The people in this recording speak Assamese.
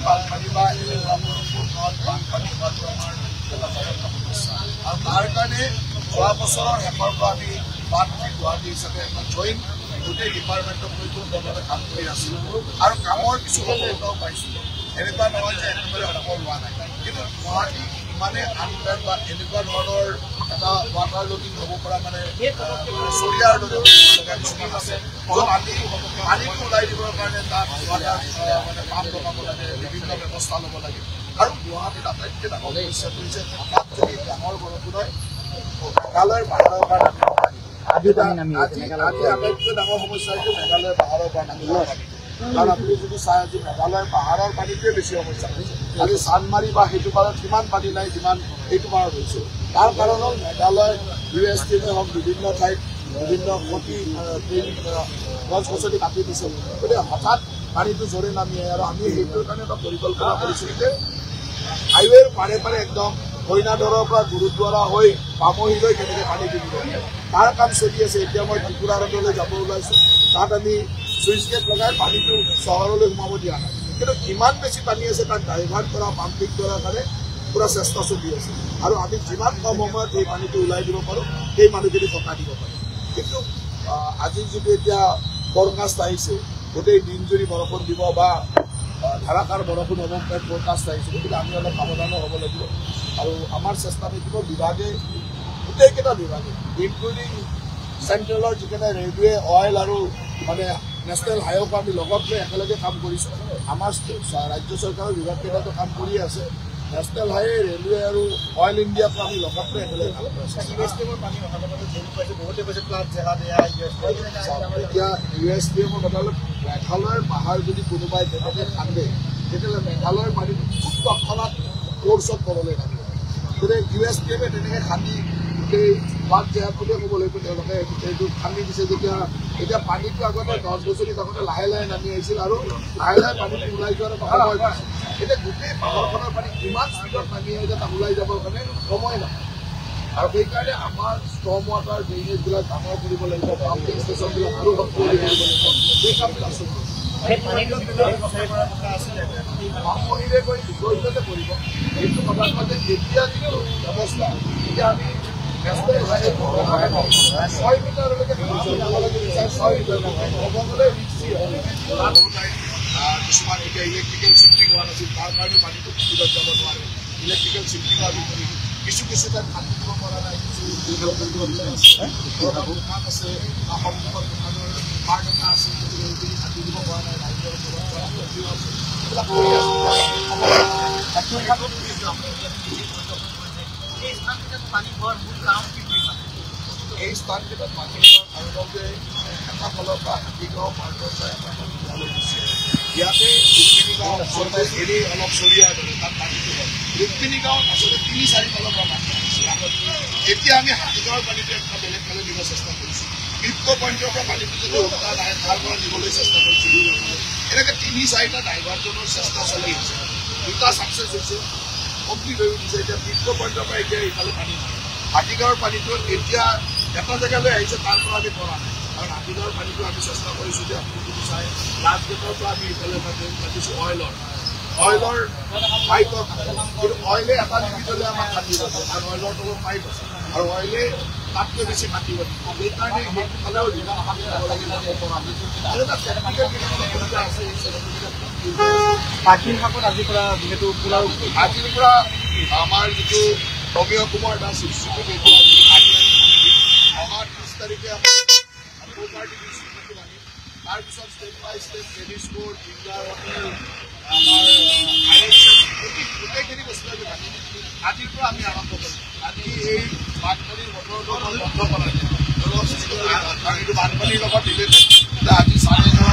বানপানী বা এনেকুৱা বানপানী হোৱাটো আমাৰ এটা যথেষ্ট সমস্যা আৰু তাৰ কাৰণে যোৱা বছৰৰ শেষৰ পৰা আমি বানপানী গুৱাহাটী হিচাপে এটা জইণ্ট গোটেই ডিপাৰ্টমেণ্টক লৈ দলতে কাম কৰি আছিলোঁ আৰু কামৰ কিছু সফলতাও পাইছিলোঁ। এনেকুৱা নহয় যে একেবাৰে সফল হোৱা নাই, কিন্তু গুৱাহাটী ইমানে আনবেন বা এনেকুৱা ধৰণৰ এটা ৱাটাৰ লডিং হ'ব পৰা মানে চৰিয়াৰ দৰে কিছুমান আছে য'ত আমি পানীটো ওলাই দিবৰ কাৰণে তাত ৱাটাৰ মানে পাম্প লগাব লাগে, বিভিন্ন ব্যৱস্থা ল'ব লাগে। আৰু গুৱাহাটীত আটাইতকৈ ডাঙৰ সমস্যাটো হৈছে হঠাৎ যদি ডাঙৰ বৰষুণ হয় মেঘালয়ৰ পাহাৰৰ পৰা আটাইতকৈ ডাঙৰ সমস্যা হৈছে মেঘালয়ৰ পাহাৰৰ পৰা নামিব পানী। কাৰণ আপুনি যদি চাই আজি মেঘালয়ৰ পাহাৰৰ পানীটোৱে বেছি সমস্যা হৈছে। আজি চানমাৰী বা সেইটো পাৰত সিমান পানী নাই যিমান এইটো পাৰত হৈছে। তাৰ কাৰণ হ'ল মেঘালয় USTMে হওক বিভিন্ন ঠাইত বিভিন্ন কোটি গছ গছনি কাটি দিছে, গতিকে হঠাৎ পানীটো জোৰে নামি আহে। আৰু আমি সেইটোৰ কাৰণে এটা পৰিকল্পনা কৰিছিলোঁ যে হাইৱেৰ পাৰে পাৰে একদম হৰিণাধৰৰ পৰা গুৰুদ্বাৰা হৈ পামহিলৈ কেনেকৈ পানী কিনিব তাৰ কাম চলি আছে। এতিয়া মই ত্ৰিপুৰা ৰোডলৈ যাব ওলাইছোঁ, তাত আমি চুইচ গেট লগাই পানীটো চহৰলৈ সোমাব দিয়া নাই, কিন্তু ইমান বেছি পানী আছে তাত ডাইভাৰ্ট কৰা পাম্পিং কৰাৰ কাৰণে পুৰা চেষ্টা চলি আছে। আৰু আমি যিমান কম সময়ত সেই পানীটো ওলাই দিব পাৰোঁ সেই মানুহখিনি সকাহ দিব পাৰোঁ। কিন্তু আজি যদি এতিয়া ফৰকাষ্ট আহিছে গোটেই দিনজুৰি বৰষুণ দিব বা ধাৰাসাৰ বৰষুণ হ'ব পাৰে ফৰকাষ্ট আহিছে, গতিকে আমি অলপ সাৱধানো হ'ব লাগিব। আৰু আমাৰ চেষ্টা থাকিব বিভাগে গোটেইকেইটা বিভাগে ইনক্লুডিং চেণ্ট্ৰেলৰ যিকেইটা ৰেলৱে অইল আৰু মানে নেশ্যনেল হাইৱেক আমি লগত লৈ একেলগে কাম কৰিছোঁ। আমাৰ ৰাজ্য চৰকাৰৰ বিভাগকেইটাতো কাম কৰিয়ে আছে। নেশ্যনেল হাইৱে ৰেলৱে আৰু অইল ইণ্ডিয়াকো আমি লগত লৈ একেলগে কাম কৰিছোঁ। এতিয়া USTMৰ কথা হ'ল মেঘালয়ৰ পাহাৰ যদি কোনোবাই তেনেকৈ খান্দে তেতিয়াহ'লে মেঘালয়ৰ পানীটো খুব তৎক্ষণাত কোৰ্চত ক'বলৈ থাকে। গতিকে USTMে তেনেকৈ খান্দি গোটেই বাট জেহাত বুলিয়ে ক'ব লাগিব। তেওঁলোকে এইটো খান্দি দিছে যেতিয়া এতিয়া পানীটো আগতে গছ গছনি থাকোঁতে লাহে লাহে নামি আহিছিল আৰু লাহে লাহে পানীটো ওলাই যোৱাৰ এটা সময় পাইছিল। এতিয়া গোটেই পাহাৰখনৰ পানী ইমান স্পীডত নামি আহিছে তাত ওলাই যাবৰ কাৰণে সময় নাপায়। আৰু সেইকাৰণে আমাৰ ষ্টৰ্ম ৱাটাৰ ড্ৰেইনেজবিলাক ডাঙৰ কৰিব লাগিব, পাম্পিং ষ্টেচনবিলাক আৰু শক্তিশালী কৰিব লাগিব। সেই কামবিলাক চলিব। পামহিৰে গৈ দীঘলীয়াতে কৰিব এইটো কথা যে এতিয়া যিটো ব্যৱস্থা এতিয়া আমি 6 মিটাৰলৈকে কিছুমান এতিয়া ইলেক্ট্ৰিকেল শিফটিং হোৱা নাছিল, তাৰ কাৰণে পানীটো স্পীডত যাব নোৱাৰে। ইলেক্ট্ৰিকেল শিফটিঙো আমি কৰি কিছু তাত খান্দি দিব পৰা নাই, কিছু দোকান আছে বা সন্মুখত দোকানৰ পাৰ্ট এটা আছে গতিকে সেইখিনি খান্দি দিব পৰা নাই। ৰাইজৰ এইবিলাক কৰি আছোঁ। এই স্থানকেইটাত পানী হোৱাৰ কাৰণ হ'ল যে এটা ফালৰ পৰা হাতীগাঁও পাৰ্টৰ পৰা এটা ফাললৈ দিছে। ইয়াতে ৰুক্মিণী গাঁও আচলতে এৰি অলপ চৰিয়াৰ দৰে তাত পানীটো হয়। ৰুক্মিণী গাঁৱত আচলতে 3-4 ফালৰ পৰা পানী আহিছে। এতিয়া আমি হাতীগাঁৱৰ পানীটো একটা বেলেগ ফালে দিব চেষ্টা কৰিছোঁ। ক্ৰিপ্টো পইণ্টৰ পৰা পানীটো যদি উল্টা নাহে তাৰ পৰা নিবলৈ চেষ্টা কৰিছোঁ। এনেকৈ 3-4টা ডাইভাৰ্জনৰ চেষ্টা চলি আছে। 2টা ছাকচেছ হৈছে, কমপ্লিট হৈ উঠিছে। এতিয়া ক্ৰিপ্টো পইণ্টৰ পৰা এতিয়া এইফালে পানী নাই। হাতীগাঁৱৰ পানীটো এতিয়া এটা জেগালৈ আহিছে, তাৰ পৰা আমি পৰা নাই। কাৰণ হাতীগাঁৱৰ পানীটো আমি চেষ্টা কৰিছোঁ যে আপুনি যদি চাই লাষ্ট গেটৰ পৰা আমি ইফালে এটা ট্ৰেইন পাতিছোঁ অইলৰ পাইপৰ কিন্তু অইলে এটা নিবিদলে আমাক কাটিব দিয়ে, কাৰণ অইলৰ তলত পাইপ আছে আৰু অইলে তাতকৈ বেছি কাটিব দিয়ে। সেইকাৰণে সেইফালেও যোগান আমাক দিব লাগিব। আৰু এটা টেকনিকেল সুবিধা আছে। পাৰ্কিং শাকত আজিৰ পৰা যিহেতু আজিৰ পৰা আমাৰ যিটো অমীয় কুমাৰ দাস ইনষ্টিটিউট এইটো আজি অহা 30 তাৰিখে তাৰপিছত ষ্টেপ বাই ষ্টেপ টেনিছ কোৰ্ট, ডিংগাৰ হোটেল, আমাৰ গোটেইখিনি বস্তু আমি ভাবি আজিৰ পৰা আমি আৰম্ভ কৰিম। আজি এই বানপানীৰ বতৰটো বন্ধ কৰা যায়, কাৰণ এইটো বানপানীৰ লগত ৰিলেটেড। আজি 11:30